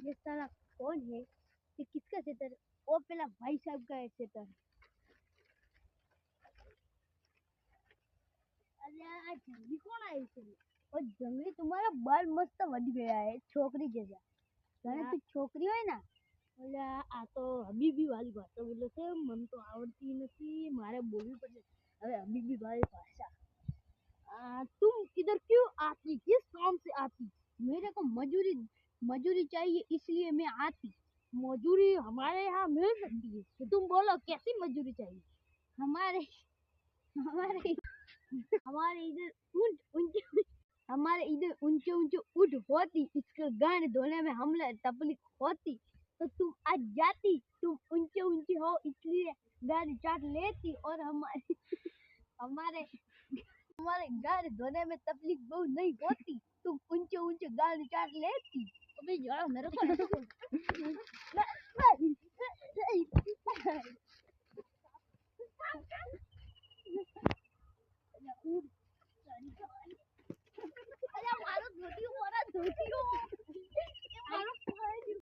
ये साला कौन है? ये किसका क्षेत्र? वो पहला भाई साहब का है क्षेत्र। अरे आ जंगली कौन आए છે? और जंगली तुम्हारा बाल मस्त वध गया है छोकरी जैसा। जाने तू छोकरी હોય ને ઓલા આ તો હબીબી વાળી ભાષા બોલે છે, મને તો આવડતી નથી, મારે બોલવી પડશે હવે हबीबी वाली भाषा। तुम इधर क्यों आती? किस काम से आती? मेरे को मजूरी मजूरी चाहिए इसलिए मैं आती। मजूरी हमारे यहाँ मिल सकती है तो तुम बोलो कैसी मजूरी चाहिए? हमारे हमारे हमारे इधर ऊंट ऊंचे हमारे इधर ऊंचे ऊंचे ऊंट होती, इसके गाने धोने में हमले तकलीफ होती तो तुम आज जाती। तुम ऊंचे ऊंचे हो इसलिए गाड़ी चाट लेती और हमारे हमारे हमारे गाड़ी धोने में तकलीफ बहुत नहीं होती। तुम ऊंचे ऊंचे गाड़ी चाट लेती। अबे यार मेरे को ऐसे बोल। अरे मारो धोती हो रहा धोती हो